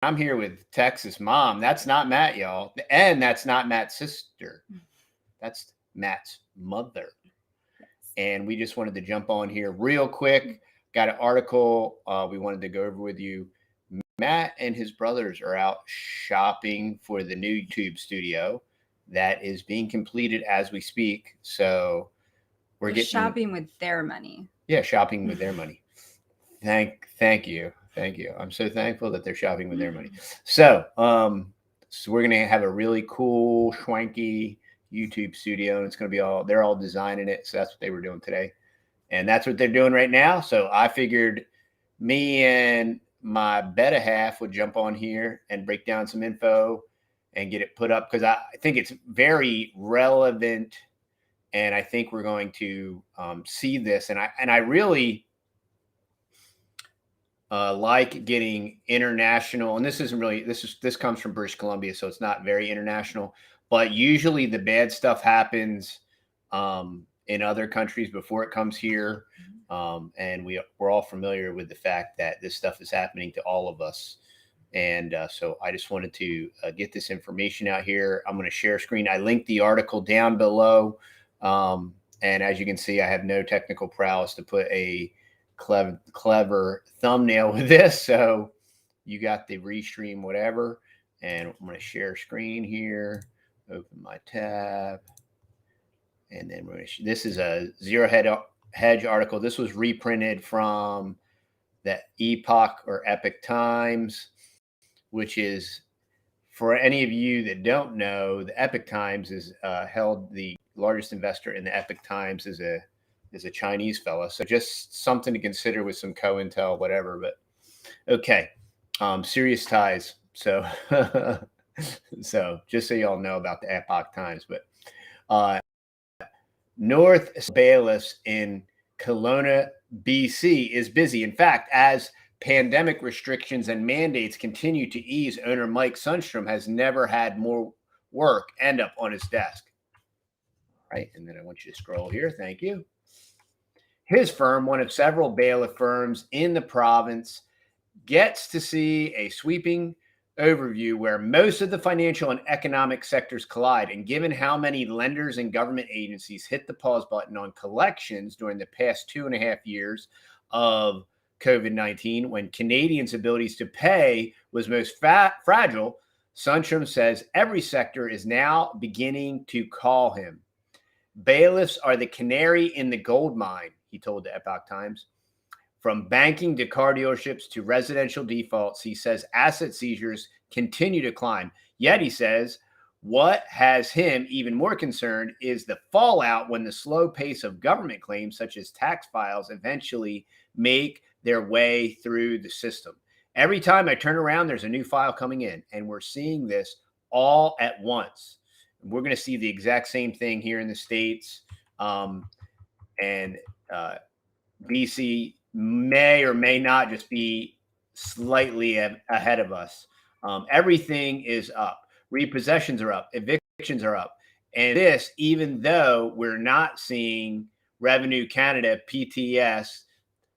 I'm here with Texas Mom. That's not Matt, y'all. And that's not Matt's sister. That's Matt's mother. And we just wanted to jump on here real quick. Got an article we wanted to go over with you. Matt and his brothers are out shopping for the new YouTube studio that is being completed as we speak. So we're getting shopping with their money. Yeah, shopping with their money. Thank you. I'm so thankful that they're shopping with their money. So we're gonna have a really cool, schwanky YouTube studio, and it's gonna be they're all designing it. So that's what they were doing today, and that's what they're doing right now. So I figured me and my better half would jump on here and break down some info and get it put up, because I think it's very relevant, and I think we're going to see this, and I really like getting international, and this comes from British Columbia, so it's not very international, but usually the bad stuff happens in other countries before it comes here, and we're all familiar with the fact that this stuff is happening to all of us, and so I just wanted to get this information out here. I'm going to share screen. I linked the article down below, and as you can see, I have no technical prowess to put a clever thumbnail with this, so you got the restream whatever, and I'm going to share screen here, open my tab, and then we're going to this is a Zero Hedge article. This was reprinted from the Epic Times, which is, for any of you that don't know, the Epic Times is held, the largest investor in the Epic Times is a Chinese fella. So just something to consider with some co-intel, whatever. But okay, serious ties. So so just so y'all know about the Epoch Times. But North bailiffs in Kelowna, BC is busy. In fact, as pandemic restrictions and mandates continue to ease, owner Mike Sundstrom has never had more work end up on his desk. All right, and then I want you to scroll here. Thank you. His firm, one of several bailiff firms in the province, gets to see a sweeping overview where most of the financial and economic sectors collide. And given how many lenders and government agencies hit the pause button on collections during the past 2.5 years of COVID-19, when Canadians' abilities to pay was most fragile, Sundstrom says every sector is now beginning to call him. Bailiffs are the canary in the gold mine, he told the Epoch Times. From banking to car dealerships to residential defaults, he says asset seizures continue to climb. Yet, he says, what has him even more concerned is the fallout when the slow pace of government claims, such as tax files, eventually make their way through the system. Every time I turn around, there's a new file coming in, and we're seeing this all at once. We're going to see the exact same thing here in the States, and BC may or may not just be slightly ahead of us. Everything is up. Repossessions are up. Evictions are up. And this, even though we're not seeing Revenue Canada, PTS,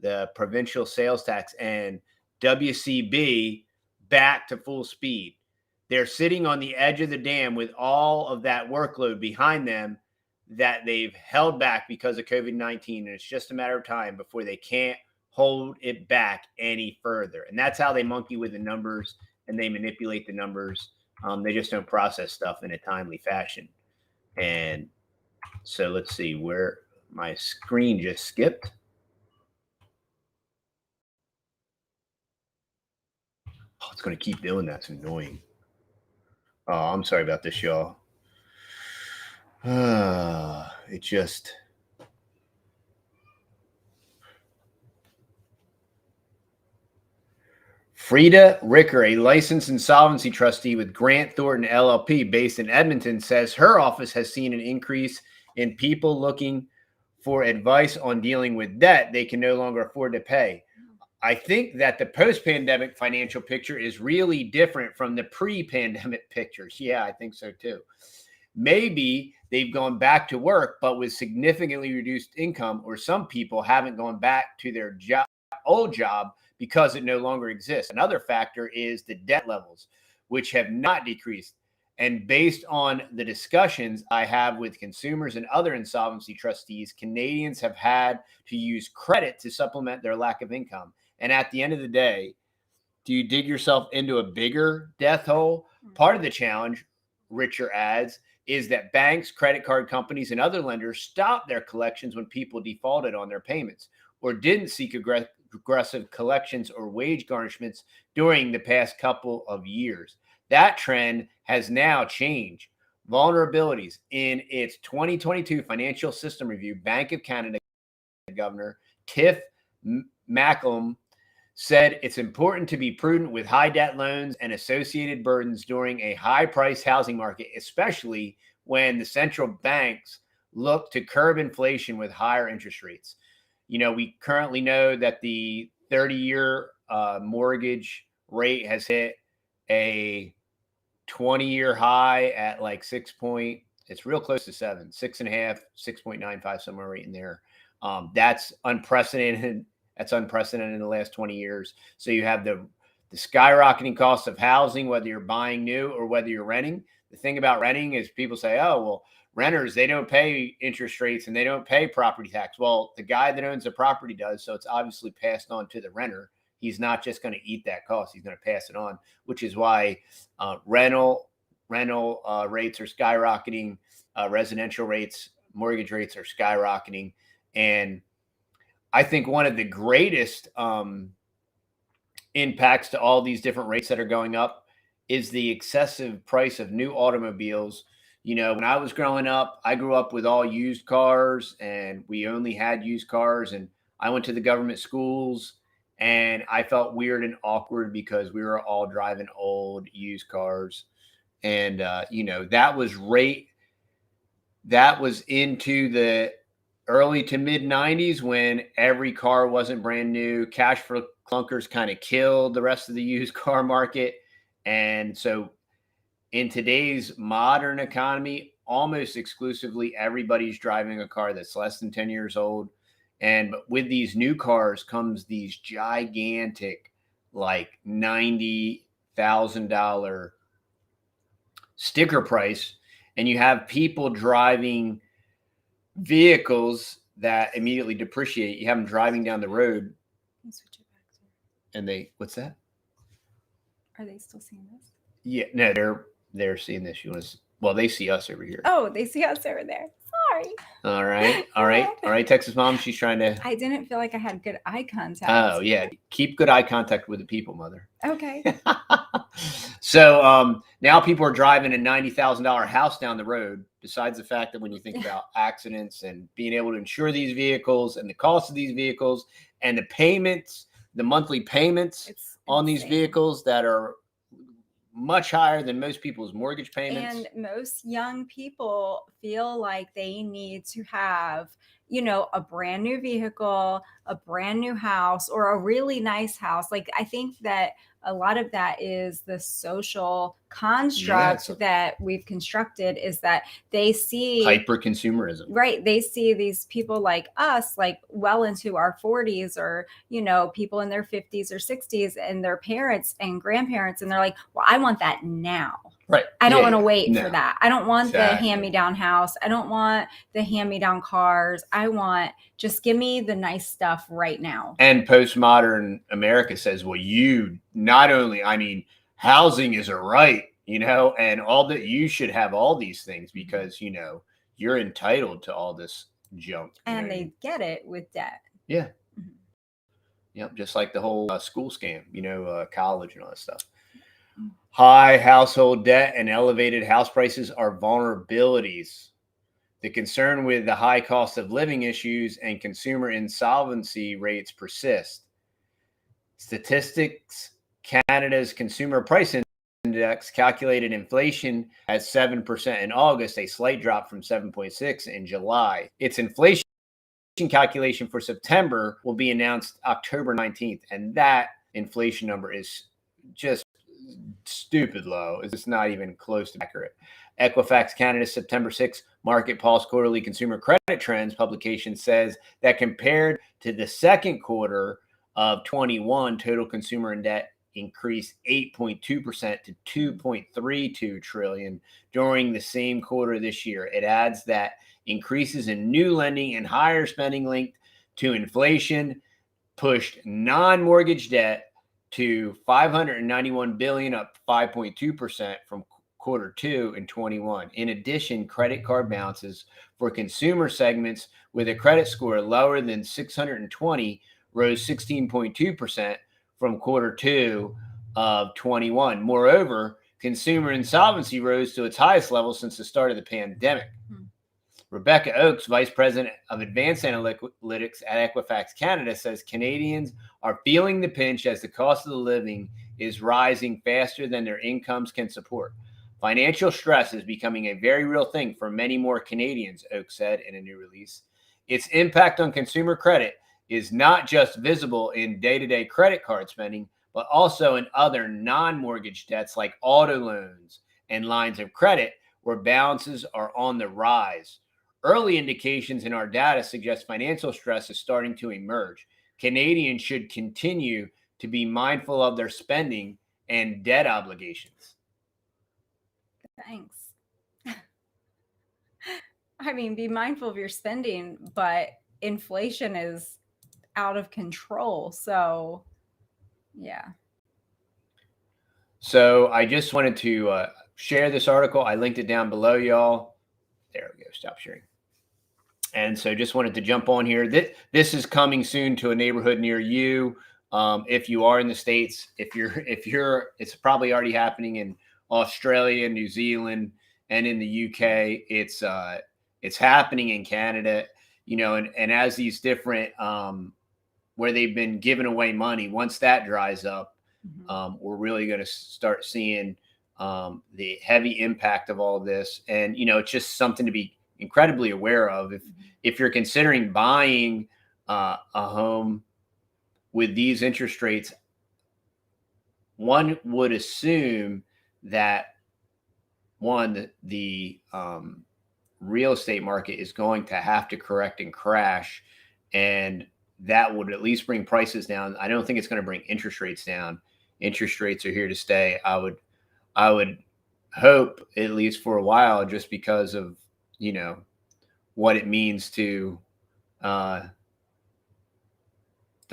the provincial sales tax, and WCB back to full speed. They're sitting on the edge of the dam with all of that workload behind them that they've held back because of COVID-19. And it's just a matter of time before they can't hold it back any further. And that's how they monkey with the numbers and they manipulate the numbers. They just don't process stuff in a timely fashion. And so let's see where my screen just skipped. Oh, it's going to keep doing that. It's annoying. Oh, I'm sorry about this, y'all. It just... Frida Ricker, a licensed insolvency trustee with Grant Thornton LLP based in Edmonton, says her office has seen an increase in people looking for advice on dealing with debt they can no longer afford to pay. I think that the post-pandemic financial picture is really different from the pre-pandemic pictures. Yeah, I think so too. Maybe they've gone back to work, but with significantly reduced income, or some people haven't gone back to their old job because it no longer exists. Another factor is the debt levels, which have not decreased. And based on the discussions I have with consumers and other insolvency trustees, Canadians have had to use credit to supplement their lack of income. And at the end of the day, do you dig yourself into a bigger death hole? Part of the challenge, Richer adds, is that banks, credit card companies, and other lenders stopped their collections when people defaulted on their payments or didn't seek aggressive collections or wage garnishments during the past couple of years. That trend has now changed. Vulnerabilities. In its 2022 Financial System Review, Bank of Canada Governor Tiff Macklem said it's important to be prudent with high debt loans and associated burdens during a high-priced housing market, especially when the central banks look to curb inflation with higher interest rates. You know, we currently know that the 30-year mortgage rate has hit a 20-year high at like it's real close to 7, 6.5, 6.95, somewhere right in there. That's unprecedented. That's unprecedented in the last 20 years. So you have the skyrocketing cost of housing, whether you're buying new or whether you're renting. The thing about renting is people say, oh, well, renters, they don't pay interest rates and they don't pay property tax. Well, the guy that owns the property does. So it's obviously passed on to the renter. He's not just going to eat that cost. He's going to pass it on, which is why rental rates are skyrocketing. Residential rates, mortgage rates are skyrocketing. And I think one of the greatest impacts to all these different rates that are going up is the excessive price of new automobiles. You know, when I was growing up, I grew up with all used cars and we only had used cars. And I went to the government schools and I felt weird and awkward because we were all driving old used cars. And, you know, that was into the early to mid 90s when every car wasn't brand new. Cash for clunkers kind of killed the rest of the used car market. And so in today's modern economy, almost exclusively everybody's driving a car that's less than 10 years old. And with these new cars comes these gigantic, like $90,000 sticker price. And you have people driving vehicles that immediately depreciate. You have them driving down the road and what's that? Are they still seeing this? Yeah, no, they're seeing this. Well, they see us over here. Oh, they see us over there. Sorry. All right, Texas Mom. She's trying to. I didn't feel like I had good eye contact. Oh yeah, keep good eye contact with the people, Mother. Okay. So now people are driving a $90,000 house down the road. Besides the fact that when you think about accidents and being able to insure these vehicles and the cost of these vehicles and the payments, the monthly payments on these vehicles that are much higher than most people's mortgage payments. And most young people feel like they need to have, you know, a brand new vehicle, a brand new house, or a really nice house. Like, I think that a lot of that is the social construct that we've constructed, is that they see hyper consumerism. Right. They see these people like us, like well into our 40s, or, you know, people in their 50s or 60s, and their parents and grandparents. And they're like, well, I want that now. Right. I don't want to wait for that. I don't want the hand-me-down house. I don't want the hand-me-down cars. I want, just give me the nice stuff right now. And postmodern America says, well, you not only, I mean, housing is a right, you know, and all that, you should have all these things because, you know, you're entitled to all this junk. And they get it with debt. Yeah. Mm-hmm. Yep. Just like the whole school scam, you know, college and all that stuff. High household debt and elevated house prices are vulnerabilities. The concern with the high cost of living issues and consumer insolvency rates persist. Statistics Canada's Consumer Price Index calculated inflation at 7% in August, a slight drop from 7.6 in July. Its inflation calculation for September will be announced October 19th, and that inflation number is just stupid low. It's not even close to accurate. Equifax Canada's September 6th Market Pulse Quarterly Consumer Credit Trends publication says that compared to the second quarter of 21, total consumer debt increased 8.2% to 2.32 trillion during the same quarter this year. It adds that increases in new lending and higher spending linked to inflation pushed non-mortgage debt to 591 billion, up 5.2% from quarter two in 21. In addition, credit card balances for consumer segments with a credit score lower than 620 rose 16.2% from quarter two of 21. Moreover, consumer insolvency rose to its highest level since the start of the pandemic. Rebecca Oakes, Vice President of Advanced Analytics at Equifax Canada, says Canadians are feeling the pinch as the cost of the living is rising faster than their incomes can support. Financial stress is becoming a very real thing for many more Canadians, Oakes said in a new release. Its impact on consumer credit is not just visible in day-to-day credit card spending, but also in other non-mortgage debts like auto loans and lines of credit where balances are on the rise. Early indications in our data suggest financial stress is starting to emerge. Canadians should continue to be mindful of their spending and debt obligations. Thanks. I mean, be mindful of your spending, but inflation is out of control. So, yeah. So I just wanted to share this article. I linked it down below, y'all. There we go. Stop sharing. And so just wanted to jump on here. This is coming soon to a neighborhood near you. If you are in the States, it's probably already happening in Australia, New Zealand, and in the UK. It's happening in Canada, and as these different, where they've been giving away money, once that dries up, we're really going to start seeing the heavy impact of all of this. And, it's just something to be incredibly aware of. If you're considering buying a home with these interest rates, one would assume that the real estate market is going to have to correct and crash, and that would at least bring prices down. I don't think it's going to bring interest rates down. Interest rates are here to stay. I would hope, at least for a while, just because of what it means to the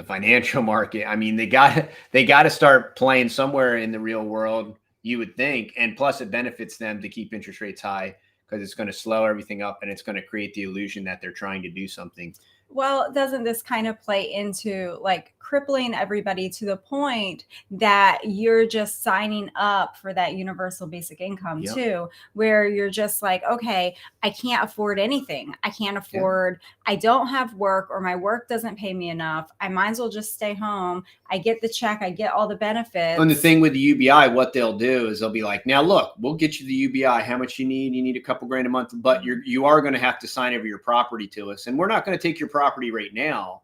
financial market. I mean, they got to start playing somewhere in the real world, you would think. And plus it benefits them to keep interest rates high because it's going to slow everything up and it's going to create the illusion that they're trying to do something. Well, doesn't this kind of play into like crippling everybody to the point that you're just signing up for that universal basic income too, where you're just like, okay, I can't afford anything. I can't afford, I don't have work, or my work doesn't pay me enough. I might as well just stay home. I get the check. I get all the benefits. And the thing with the UBI, what they'll do is they'll be like, now look, we'll get you the UBI. How much you need? You need a couple grand a month, but you are going to have to sign over your property to us. And we're not going to take your property right now,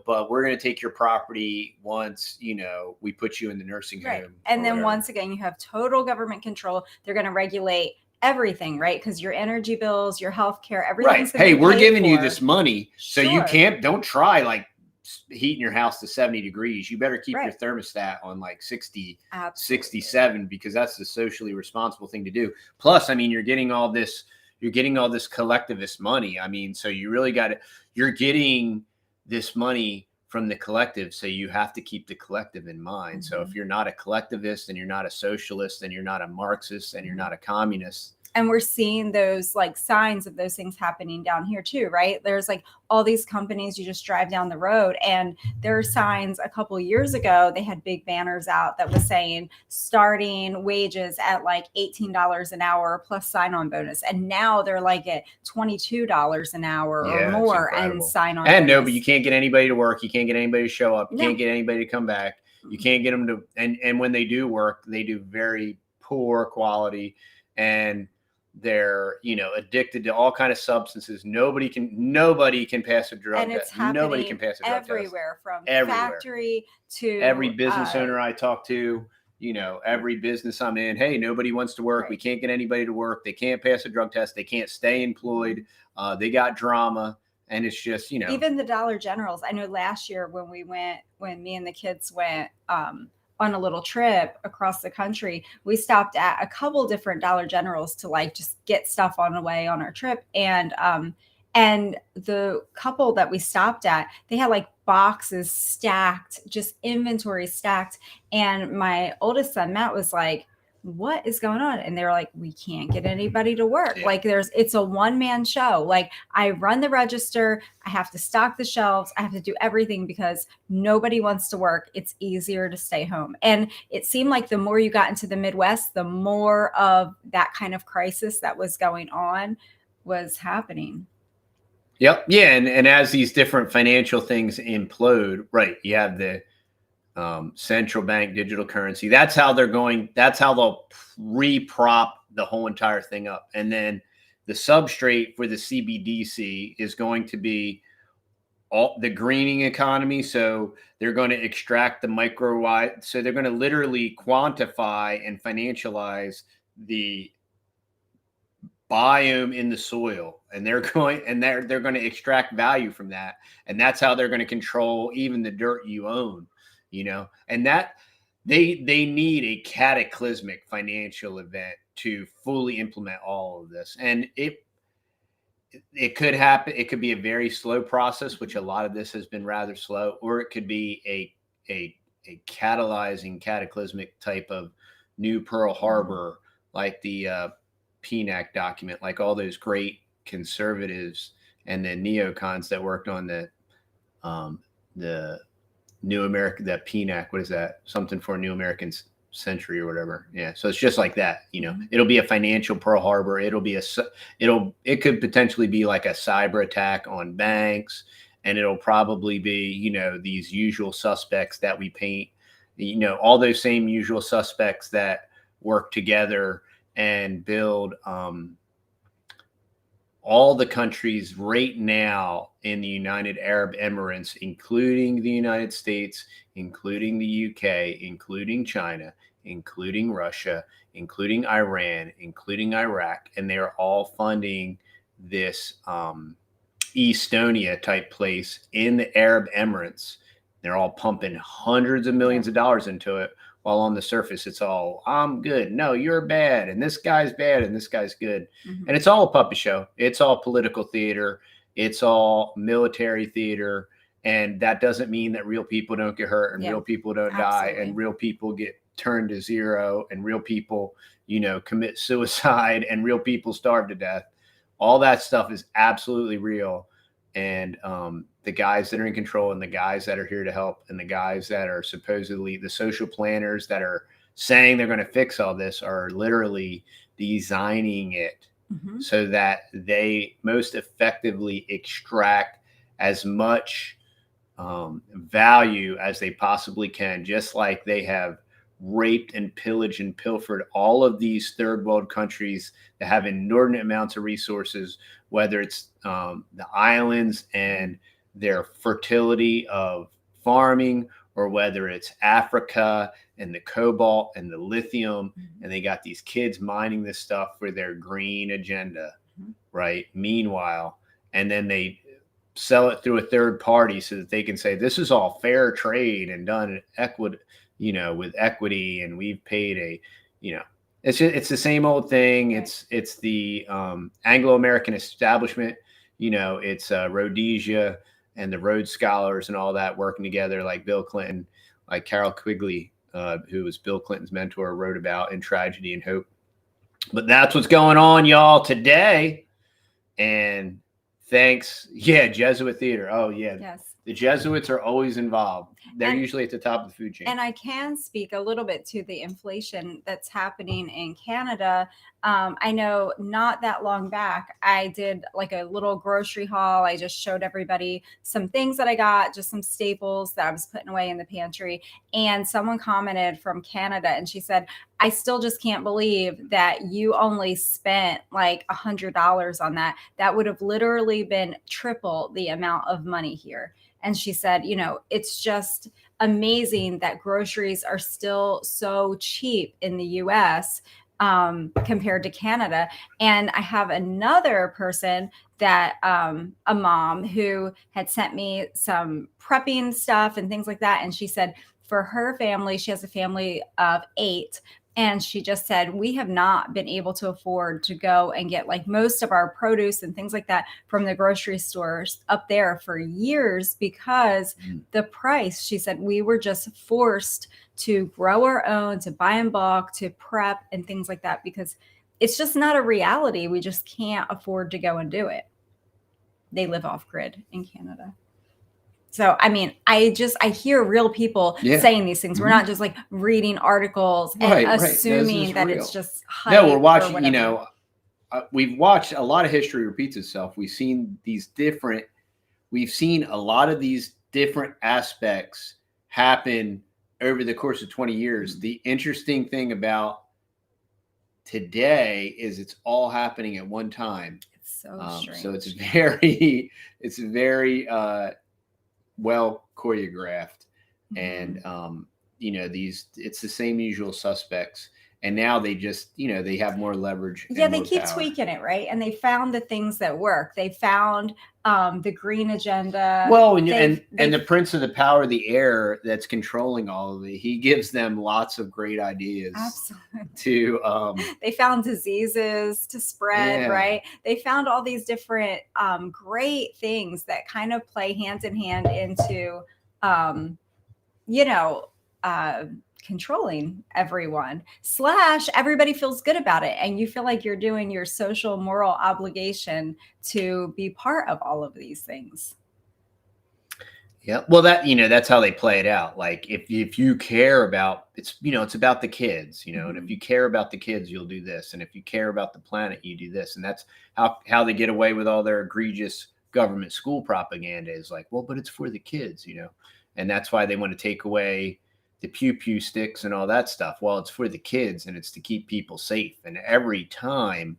but we're going to take your property once, we put you in the nursing home. And then once again, you have total government control. They're going to regulate everything, right? Because your energy bills, your health care, everything's right. Hey, we're giving you this money, so you don't try like heating your house to 70 degrees. You better keep your thermostat on like 60, 67, because that's the socially responsible thing to do. Plus, I mean, you're getting all this collectivist money. I mean, so you really you're getting this money from the collective. So you have to keep the collective in mind. So if you're not a collectivist and you're not a socialist and you're not a Marxist and you're not a communist. And we're seeing those like signs of those things happening down here too, right? There's like all these companies, you just drive down the road and there are signs. A couple of years ago, they had big banners out that was saying starting wages at like $18 an hour plus sign-on bonus. And now they're like at $22 an hour or more and sign-on bonus. No, but you can't get anybody to work. You can't get anybody to show up. You can't get anybody to come back. You can't get them to, and when they do work, they do very poor quality, and they're addicted to all kind of substances. Nobody can pass a drug and it's test. Happening nobody can pass a drug everywhere, test. From factory to every business owner I talk to, every business I'm in, hey, nobody wants to work. We can't get anybody to work. They can't pass a drug test. They can't stay employed. They got drama. And it's just, even the Dollar Generals. I know last year when me and the kids went on a little trip across the country, we stopped at a couple different Dollar Generals to like just get stuff on the way on our trip. And the couple that we stopped at, they had like boxes stacked, just inventory stacked. And my oldest son, Matt, was like, what is going on? And they were like, we can't get anybody to work. Yeah. Like it's a one-man show. Like I run the register, I have to stock the shelves, I have to do everything because nobody wants to work. It's easier to stay home. And it seemed like the more you got into the Midwest, the more of that kind of crisis that was going on was happening. Yep. Yeah. And as these different financial things implode, right, you have the central bank digital currency. That's how they'll re-prop the whole entire thing up. And then the substrate for the CBDC is going to be all the greening economy. So they're going to extract the micro. So they're going to literally quantify and financialize the biome in the soil, and they're going to extract value from that. And that's how they're going to control even the dirt you own. And that they need a cataclysmic financial event to fully implement all of this. And it could happen. It could be a very slow process, which a lot of this has been rather slow, or it could be a catalyzing cataclysmic type of new Pearl Harbor, like the PNAC document, like all those great conservatives and the neocons that worked on the New America, that PNAC, what is that? Something for a New American Century or whatever. Yeah. So it's just like that, it'll be a financial Pearl Harbor. It could potentially be like a cyber attack on banks, and it'll probably be, these usual suspects that we paint, all those same usual suspects that work together and build all the countries right now in the United Arab Emirates, including the United States, including the UK, including China, including Russia, including Iran, including Iraq. And they're all funding this Estonia type place in the Arab Emirates. They're all pumping hundreds of millions of dollars into it, while on the surface, it's all, I'm good. No, you're bad. And this guy's bad. And this guy's good. Mm-hmm. And it's all a puppet show. It's all political theater. It's all military theater. And that doesn't mean that real people don't get hurt, and real people don't die, and real people get turned to zero, and real people, commit suicide, and real people starve to death. All that stuff is absolutely real. And the guys that are in control, and the guys that are here to help, and the guys that are supposedly the social planners that are saying they're going to fix all this, are literally designing it so that they most effectively extract as much value as they possibly can, just like they have raped and pillaged and pilfered all of these third world countries that have inordinate amounts of resources, whether it's the islands and their fertility of farming, or whether it's Africa and the cobalt and the lithium. And they got these kids mining this stuff for their green agenda, right? Meanwhile, and then they sell it through a third party so that they can say, this is all fair trade and done with equity, and we've paid it's the same old thing. It's the Anglo-American establishment, it's Rhodesia and the Rhodes Scholars and all that working together, like Bill Clinton, like Carol Quigley, who was Bill Clinton's mentor, wrote about in Tragedy and Hope. But that's what's going on, y'all, today. And thanks. Yeah, Jesuit theater. Oh, yeah. Yes. The Jesuits are always involved. They're usually at the top of the food chain. And I can speak a little bit to the inflation that's happening in Canada. I know not that long back, I did like a little grocery haul. I just showed everybody some things that I got, just some staples that I was putting away in the pantry. And someone commented from Canada, and she said, I still just can't believe that you only spent like $100 on that. That would have literally been triple the amount of money here. And she said, it's just amazing that groceries are still so cheap in the US compared to Canada. And I have another person that a mom who had sent me some prepping stuff and things like that. And she said for her family, she has a family of 8. And she just said, we have not been able to afford to go and get like most of our produce and things like that from the grocery stores up there for years because the price, she said, we were just forced to grow our own, to buy in bulk, to prep and things like that, because it's just not a reality. We just can't afford to go and do it. They live off grid in Canada. So, I mean, I hear real people saying these things. We're not just like reading articles and assuming that it's just hype. No, we're watching, you know, we've watched a lot of history repeats itself. We've seen a lot of these different aspects happen over the course of 20 years. The interesting thing about today is it's all happening at one time. It's so strange. So it's very well choreographed, and you know, it's the same usual suspects, and now they just, you know, they have more leverage. Yeah, they keep tweaking it, right? And they found the things that work. They found the green agenda. Well, and the prince of the power of the air that's controlling all of it, he gives them lots of great ideas. Absolutely. To they found diseases to spread, right? They found all these different great things that kind of play hand in hand into you know, controlling everyone / everybody feels good about it, and you feel like you're doing your social moral obligation to be part of all of these things. Yeah, well, that, you know, that's how they play it out. Like if you care about, it's, you know, it's about the kids, you know, and if you care about the kids, you'll do this, and if you care about the planet, you do this, and that's how they get away with all their egregious government school propaganda is like, well, but it's for the kids, you know, and that's why they want to take away the pew sticks and all that stuff. Well, it's for the kids, and it's to keep people safe. And every time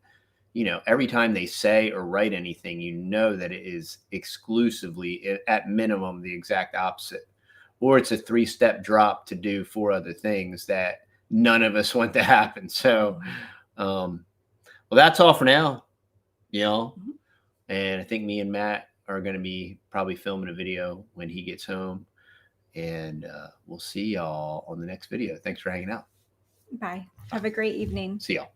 they say or write anything, you know that it is exclusively, at minimum, the exact opposite, or it's a 3-step drop to do 4 other things that none of us want to happen. So, well, that's all for now, you know. And I think me and Matt are going to be probably filming a video when he gets home. And we'll see y'all on the next video. Thanks for hanging out. Bye. Have a great evening. See y'all.